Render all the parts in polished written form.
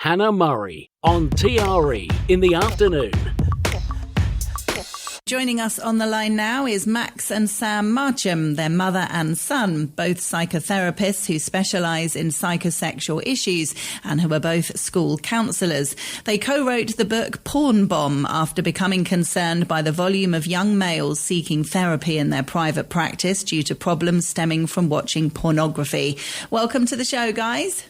Hannah Murray on TRE in the afternoon. Joining us on the line now is Max and Sam Marcham, their mother and son, both psychotherapists who specialise in psychosexual issues and who are both school counsellors. They co-wrote the book Porn Bomb after becoming concerned by the volume of young males seeking therapy in their private practice due to problems stemming from watching pornography. Welcome to the show, guys.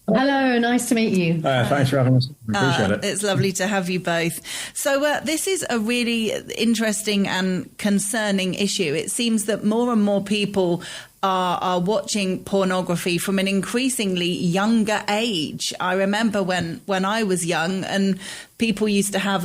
Hello, nice to meet you. Thanks for having us. We appreciate it. It's lovely to have you both. So this is a really interesting and concerning issue. It seems that more and more people are watching pornography from an increasingly younger age. I remember when I was young and people used to have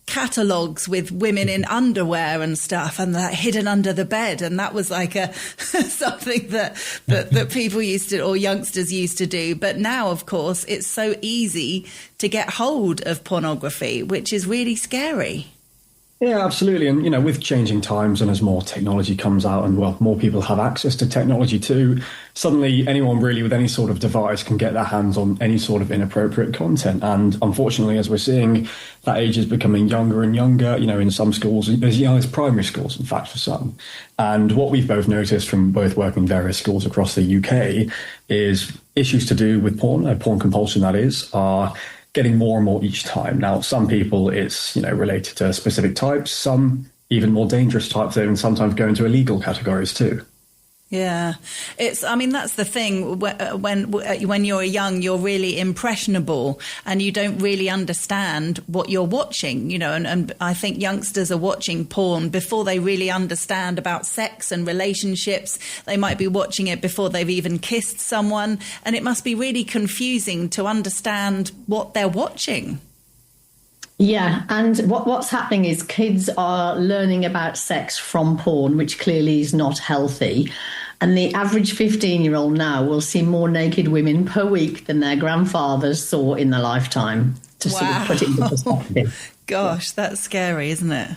catalogues with women in underwear and stuff, and that hidden under the bed, and that was like a something that people used to, or youngsters used to do. But now, of course, it's so easy to get hold of pornography, which is really scary. Yeah, absolutely. And, with changing times and as more technology comes out and, more people have access to technology too, suddenly anyone really with any sort of device can get their hands on any sort of inappropriate content. And unfortunately, as we're seeing, that age is becoming younger and younger, in some schools, as young as primary schools, in fact, for some. And what we've both noticed from both working in various schools across the UK is issues to do with porn compulsion, that is, are getting more and more each time. Now, some people it's, related to specific types, some even more dangerous types, they even sometimes go into illegal categories too. Yeah, that's the thing. When you're young, you're really impressionable and you don't really understand what you're watching, and I think youngsters are watching porn before they really understand about sex and relationships. They might be watching it before they've even kissed someone, and it must be really confusing to understand what they're watching. Yeah, and what's happening is kids are learning about sex from porn, which clearly is not healthy. And the average 15-year-old now will see more naked women per week than their grandfathers saw in their lifetime, to sort of put it into perspective. Gosh, that's scary, isn't it?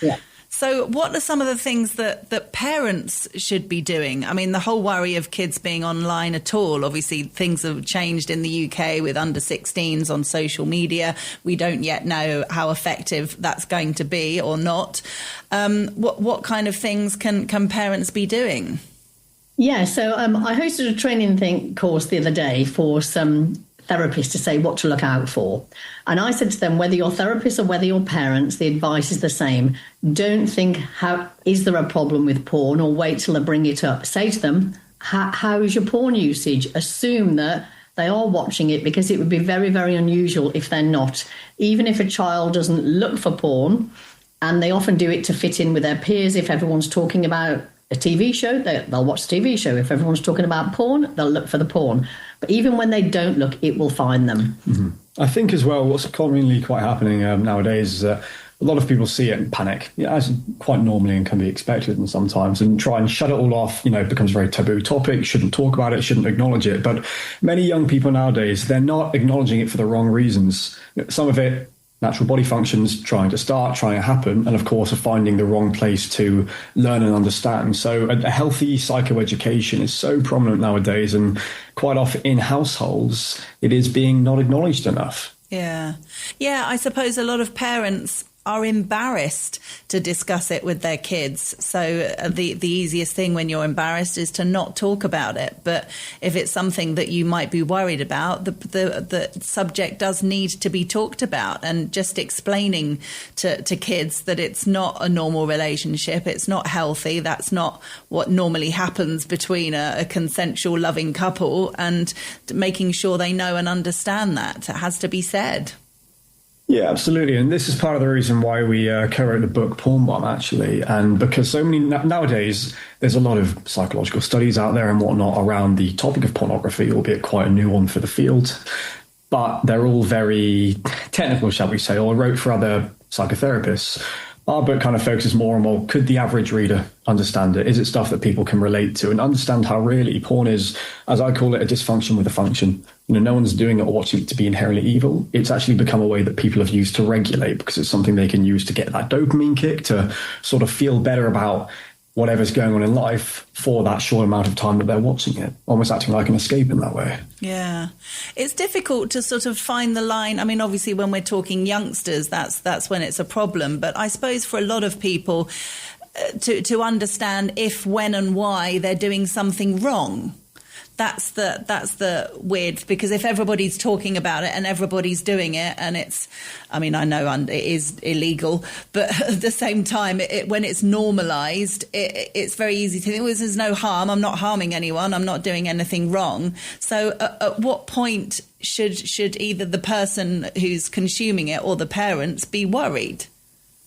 Yeah. So what are some of the things that parents should be doing? I mean, the whole worry of kids being online at all, obviously things have changed in the UK with under 16s on social media. We don't yet know how effective that's going to be or not. What kind of things can parents be doing? Yeah, so I hosted a training course the other day for some therapists to say what to look out for. And I said to them, whether you're therapists or whether you're parents, the advice is the same. Don't think, is there a problem with porn, or wait till I bring it up. Say to them, how is your porn usage? Assume that they are watching it, because it would be very, very unusual if they're not. Even if a child doesn't look for porn, and they often do it to fit in with their peers, if everyone's talking about a TV show, they'll watch the TV show. If everyone's talking about porn, they'll look for the porn. But even when they don't look, it will find them. Mm-hmm. I think as well, what's commonly quite happening nowadays is that a lot of people see it and panic, as quite normally and can be expected, and sometimes, and try and shut it all off. It becomes a very taboo topic, shouldn't talk about it, shouldn't acknowledge it. But many young people nowadays, they're not acknowledging it for the wrong reasons. Some of it, natural body functions trying to happen, and of course are finding the wrong place to learn and understand. So a healthy psychoeducation is so prominent nowadays, and quite often in households it is being not acknowledged enough. Yeah, I suppose a lot of parents are embarrassed to discuss it with their kids. So the easiest thing when you're embarrassed is to not talk about it. But if it's something that you might be worried about, the subject does need to be talked about, and just explaining to kids that it's not a normal relationship, it's not healthy, that's not what normally happens between a consensual, loving couple, and making sure they know and understand that. It has to be said. Yeah, absolutely. And this is part of the reason why we co-wrote the book Porn Bomb, actually. And because so many nowadays, there's a lot of psychological studies out there and whatnot around the topic of pornography, albeit quite a new one for the field. But they're all very technical, shall we say, or wrote for other psychotherapists. Our book kind of focuses more on, well, could the average reader understand it? Is it stuff that people can relate to and understand how really porn is, as I call it, a dysfunction with a function? No one's doing it or watching it to be inherently evil. It's actually become a way that people have used to regulate, because it's something they can use to get that dopamine kick, to sort of feel better about whatever's going on in life for that short amount of time that they're watching it, almost acting like an escape in that way. Yeah. It's difficult to sort of find the line. I mean, obviously, when we're talking youngsters, that's when it's a problem. But I suppose for a lot of people, to understand if, when and why they're doing something wrong. That's the weird, because if everybody's talking about it and everybody's doing it, and it's, I mean, I know it is illegal, but at the same time, when it's normalised, it's very easy to think, well, there's no harm, I'm not harming anyone, I'm not doing anything wrong. So at what point should either the person who's consuming it or the parents be worried?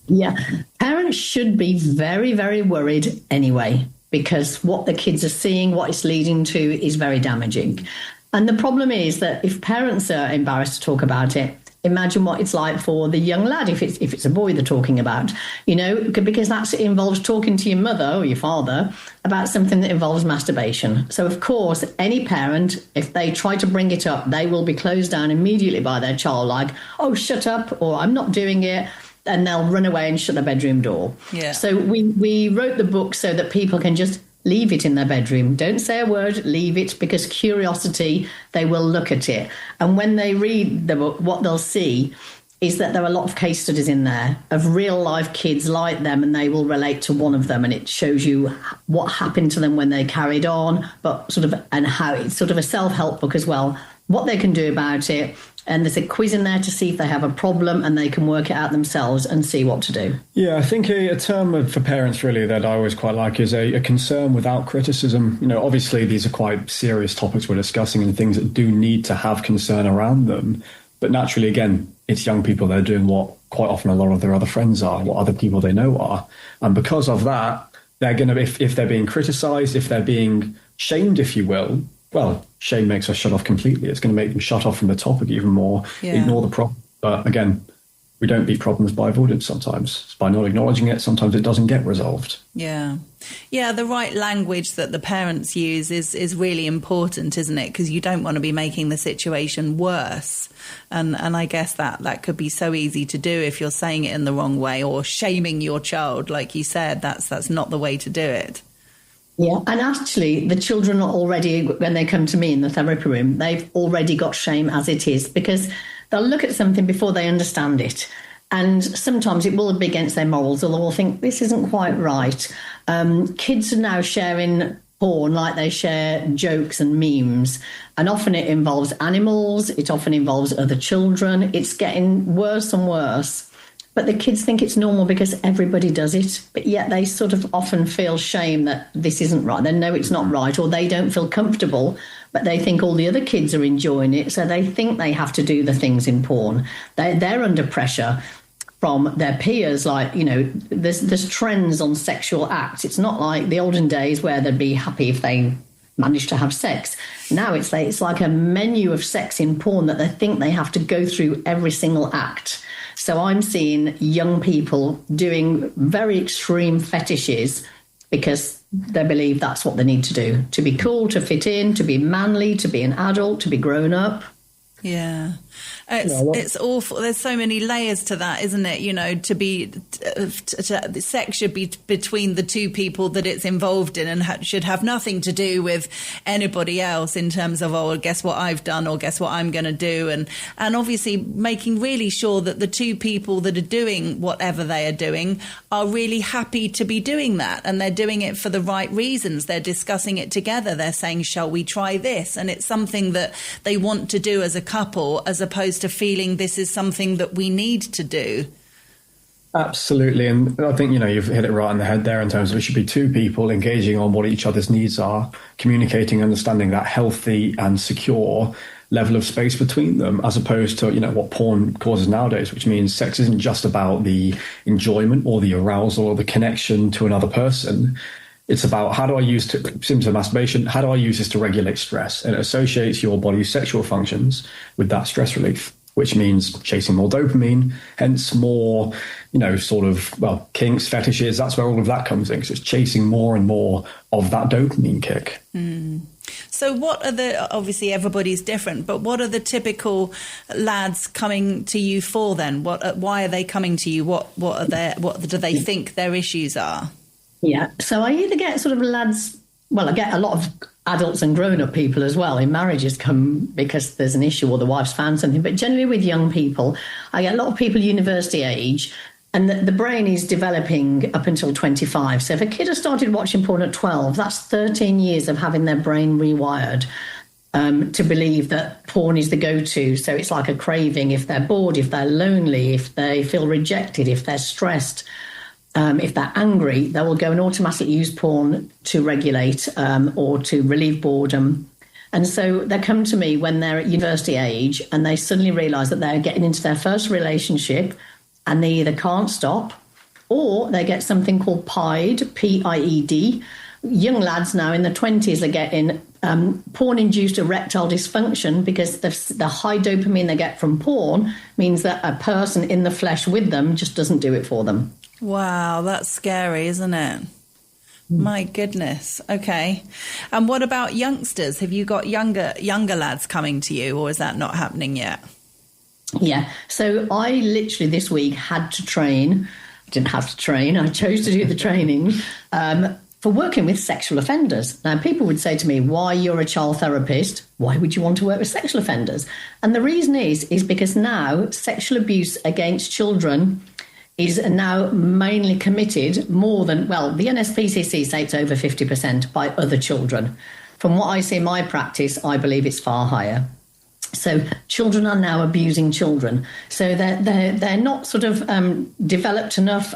Yeah, parents should be very, very worried anyway, because what the kids are seeing, what it's leading to, is very damaging. And the problem is that if parents are embarrassed to talk about it, imagine what it's like for the young lad if it's a boy they're talking about, because that involves talking to your mother or your father about something that involves masturbation. So, of course, any parent, if they try to bring it up, they will be closed down immediately by their child, like, oh, shut up, or I'm not doing it. And they'll run away and shut the bedroom door. Yeah. So we wrote the book so that people can just leave it in their bedroom. Don't say a word, leave it, because curiosity, they will look at it. And when they read the book, what they'll see is that there are a lot of case studies in there of real life kids like them, and they will relate to one of them. And it shows you what happened to them when they carried on, and how it's sort of a self-help book as well, what they can do about it. And there's a quiz in there to see if they have a problem, and they can work it out themselves and see what to do. Yeah, I think a term for parents really that I always quite like is a concern without criticism. Obviously these are quite serious topics we're discussing and things that do need to have concern around them. But naturally, again, it's young people. They're doing what quite often a lot of their other friends are, what other people they know are. And because of that, they're going to, if they're being criticised, if they're being shamed, if you will, well, shame makes us shut off completely. It's going to make them shut off from the topic even more, ignore the problem. But again, we don't beat problems by avoidance sometimes. It's by not acknowledging it. Sometimes it doesn't get resolved. Yeah. Yeah, the right language that the parents use is really important, isn't it? Because you don't want to be making the situation worse. And I guess that could be so easy to do if you're saying it in the wrong way or shaming your child. Like you said, that's not the way to do it. Yeah, and actually the children are already, when they come to me in the therapy room, they've already got shame as it is, because they'll look at something before they understand it. And sometimes it will be against their morals, or they'll think, this isn't quite right. Kids are now sharing porn like they share jokes and memes. And often it involves animals. It often involves other children. It's getting worse and worse. But the kids think it's normal because everybody does it. But yet they sort of often feel shame that this isn't right. They know it's not right, or they don't feel comfortable, but they think all the other kids are enjoying it. So they think they have to do the things in porn. They're under pressure from their peers. Like, there's trends on sexual acts. It's not like the olden days where they'd be happy if they managed to have sex. Now it's like a menu of sex in porn that they think they have to go through every single act. So I'm seeing young people doing very extreme fetishes because they believe that's what they need to do, to be cool, to fit in, to be manly, to be an adult, to be grown up. Yeah. It's awful. There's so many layers to that, isn't it? Sex should be between the two people that it's involved in, and should have nothing to do with anybody else in terms of, oh, guess what I've done, or guess what I'm going to do. And obviously making really sure that the two people that are doing whatever they are doing are really happy to be doing that. And they're doing it for the right reasons. They're discussing it together. They're saying, shall we try this? And it's something that they want to do as a couple, as opposed to feeling this is something that we need to do. Absolutely. And I think, you've hit it right on the head there in terms of it should be two people engaging on what each other's needs are, communicating, understanding that healthy and secure level of space between them, as opposed to, what porn causes nowadays, which means sex isn't just about the enjoyment or the arousal or the connection to another person. It's about, how do I use symptoms of masturbation? How do I use this to regulate stress? And it associates your body's sexual functions with that stress relief, which means chasing more dopamine, hence more, kinks, fetishes. That's where all of that comes in, because it's chasing more and more of that dopamine kick. Mm. So what are obviously everybody's different, but what are the typical lads coming to you for then? Why are they coming to you? What do they think their issues are? Yeah. So I either get sort of lads, well, I get a lot of adults and grown-up people as well. In marriages come because there's an issue or the wife's found something. But generally with young people, I get a lot of people university age, and the brain is developing up until 25. So if a kid has started watching porn at 12, that's 13 years of having their brain rewired to believe that porn is the go-to. So it's like a craving. If they're bored, if they're lonely, if they feel rejected, if they're stressed, if they're angry, they will go and automatically use porn to regulate or to relieve boredom. And so they come to me when they're at university age and they suddenly realise that they're getting into their first relationship and they either can't stop or they get something called PIED, P-I-E-D. Young lads now in their 20s are getting porn-induced erectile dysfunction because the high dopamine they get from porn means that a person in the flesh with them just doesn't do it for them. Wow, that's scary, isn't it? My goodness. Okay. And what about youngsters? Have you got younger lads coming to you, or is that not happening yet? Yeah. So I literally this week had to train. I didn't have to train. I chose to do the training for working with sexual offenders. Now, people would say to me, why you're a child therapist? Why would you want to work with sexual offenders? And the reason is because now sexual abuse against children is now mainly committed more than, well, the NSPCC say it's over 50% by other children. From what I see in my practice, I believe it's far higher. So children are now abusing children. So they're not sort of developed enough,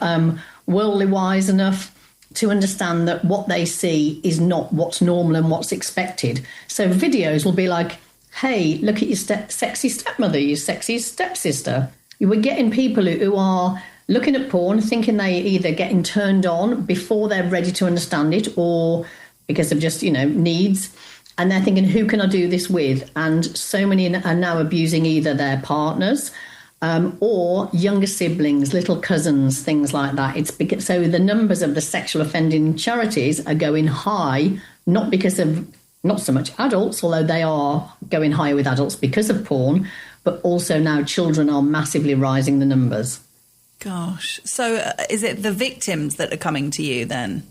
worldly wise enough to understand that what they see is not what's normal and what's expected. So videos will be like, hey, look at your sexy stepmother, your sexy stepsister. You were getting people who are looking at porn, thinking they either getting turned on before they're ready to understand it or because of just, needs. And they're thinking, who can I do this with? And so many are now abusing either their partners or younger siblings, little cousins, things like that. So the numbers of the sexual offending charities are going high, not because of not so much adults, although they are going higher with adults because of porn, but also now children are massively rising the numbers. Gosh. So is it the victims that are coming to you then?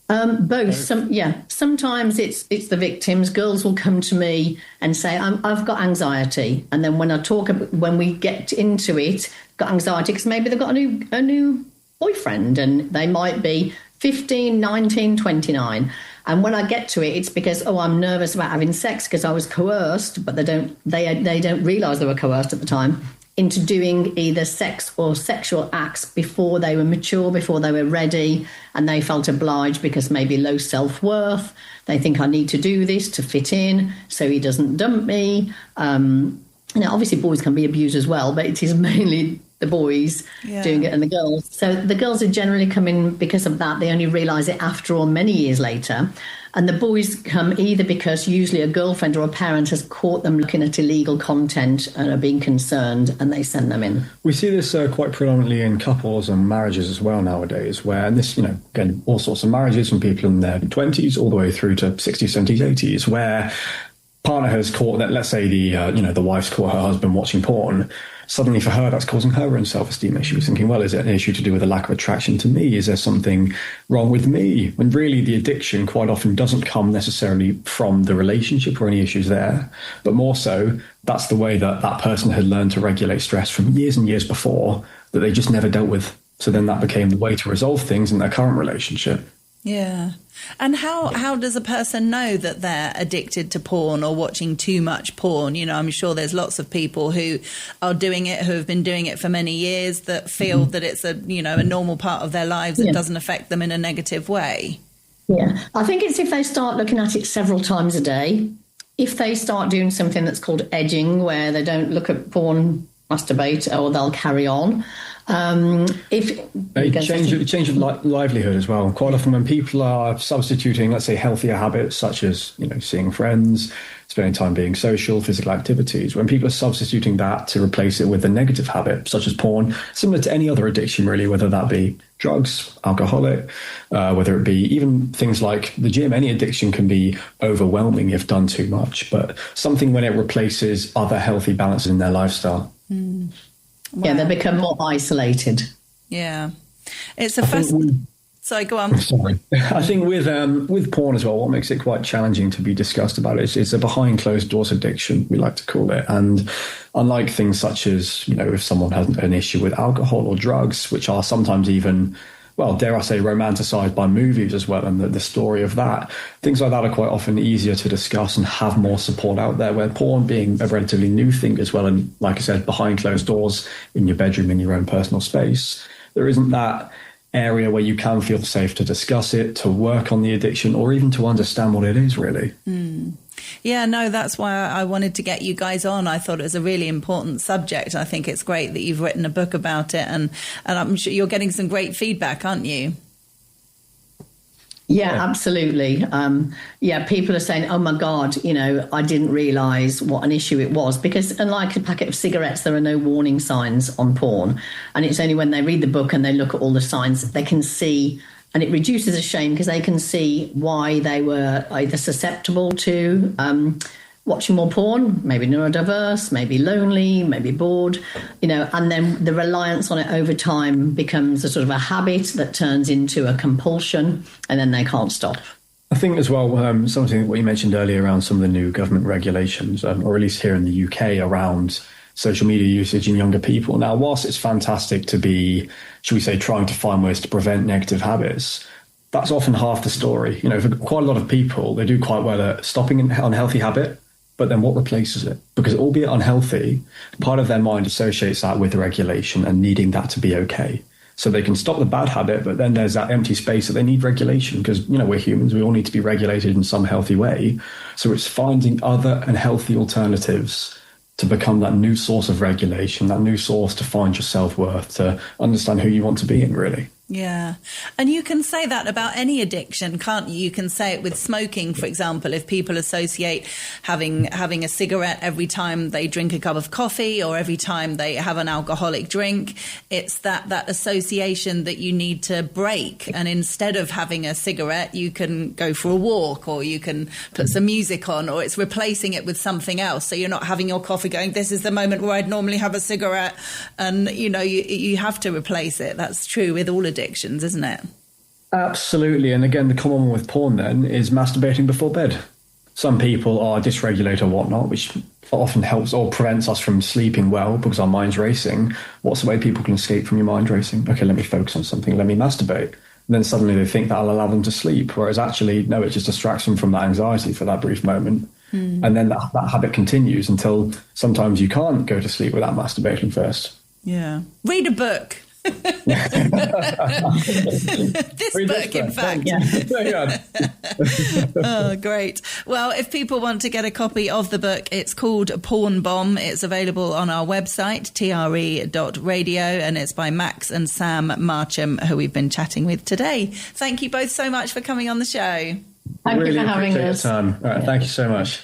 Both. Sometimes it's the victims. Girls will come to me and say, I've got anxiety. And then when we get into it, got anxiety because maybe they've got a new boyfriend and they might be 15, 19, 29. And when I get to it, it's because, I'm nervous about having sex because I was coerced, but they don't realise they were coerced at the time into doing either sex or sexual acts before they were mature, before they were ready, and they felt obliged because maybe low self-worth. They think I need to do this to fit in so he doesn't dump me. Now, obviously, boys can be abused as well, but it is mainly the boys doing it and the girls. So the girls are generally coming because of that. They only realise it after or many years later. And the boys come either because usually a girlfriend or a parent has caught them looking at illegal content and are being concerned, and they send them in. We see this quite predominantly in couples and marriages as well nowadays, where, and this, again, all sorts of marriages from people in their 20s all the way through to 60s, 70s, 80s, where partner has caught that, let's say the wife's caught her husband watching porn. Suddenly for her, that's causing her own self-esteem issues, thinking, well, is it an issue to do with a lack of attraction to me? Is there something wrong with me? When really the addiction quite often doesn't come necessarily from the relationship or any issues there, but more so that's the way that person had learned to regulate stress from years and years before that they just never dealt with. So then that became the way to resolve things in their current relationship. Yeah. And how does a person know that they're addicted to porn or watching too much porn? I'm sure there's lots of people who are doing it, who have been doing it for many years, that feel that it's a normal part of their lives that doesn't affect them in a negative way. Yeah. I think it's if they start looking at it several times a day, if they start doing something that's called edging, where they don't look at porn, masturbate, or they'll carry on. Change of livelihood as well. Quite often when people are substituting, let's say, healthier habits such as seeing friends, spending time being social, physical activities, when people are substituting that to replace it with a negative habit such as porn, similar to any other addiction really, whether that be drugs, alcoholic, whether it be even things like the gym. Any addiction can be overwhelming if done too much, but something when it replaces other healthy balances in their lifestyle. Wow. Yeah, they become more isolated. Yeah. It's Sorry, go on. Sorry. I think with porn as well, what makes it quite challenging to be discussed about it is a behind closed doors addiction, we like to call it. And unlike things such as, you know, if someone has an issue with alcohol or drugs, which are sometimes even, well, dare I say, romanticized by movies as well, and the story of that, things like that are quite often easier to discuss and have more support out there, where porn being a relatively new thing as well, and like I said, behind closed doors in your bedroom, in your own personal space, there isn't that area where you can feel safe to discuss it, to work on the addiction, or even to understand what it is, really. Yeah, no, that's why I wanted to get you guys on. I thought it was a really important subject. I think it's great that you've written a book about it, and I'm sure you're getting some great feedback, aren't you? Yeah, absolutely. People are saying, oh, my God, you know, I didn't realise what an issue it was, because unlike a packet of cigarettes, there are no warning signs on porn. And it's only when they read the book and they look at all the signs, they can see, and it reduces the shame because they can see why they were either susceptible to watching more porn, maybe neurodiverse, maybe lonely, maybe bored, you know, and then the reliance on it over time becomes a sort of a habit that turns into a compulsion, and then they can't stop. I think as well, something what you mentioned earlier around some of the new government regulations, or at least here in the UK, around social media usage in younger people. Now, whilst it's fantastic to be, should we say, trying to find ways to prevent negative habits, that's often half the story. You know, for quite a lot of people, they do quite well at stopping an unhealthy habit, but then what replaces it? Because albeit unhealthy, part of their mind associates that with regulation and needing that to be okay. So they can stop the bad habit, but then there's that empty space that they need regulation, because, you know, we're humans, we all need to be regulated in some healthy way. So it's finding other and healthy alternatives to become that new source of regulation, that new source to find your self-worth, to understand who you want to be in, really. Yeah. And you can say that about any addiction, can't you? You can say it with smoking, for example. If people associate having a cigarette every time they drink a cup of coffee or every time they have an alcoholic drink, it's that association that you need to break. And instead of having a cigarette, you can go for a walk, or you can put some music on, or it's replacing it with something else. So you're not having your coffee going, this is the moment where I'd normally have a cigarette. And, you know, you have to replace it. That's true with all addictions, isn't it? Absolutely. And again, the common one with porn then is masturbating before bed. Some people are dysregulated or whatnot, which often helps or prevents us from sleeping well because our mind's racing. What's the way people can escape from your mind racing? Okay, let me focus on something. Let me masturbate. And then suddenly they think that'll allow them to sleep. Whereas actually, no, it just distracts them from that anxiety for that brief moment. And then that habit continues until sometimes you can't go to sleep without masturbating first. Yeah. Read a book. This book, in fact. Yeah. Oh, great. Well, if people want to get a copy of the book, it's called Porn Bomb. It's available on our website, TRE.radio, and it's by Max and Sam Marcham, who we've been chatting with today. Thank you both so much for coming on the show. Thank you for having us. All right, thank you so much.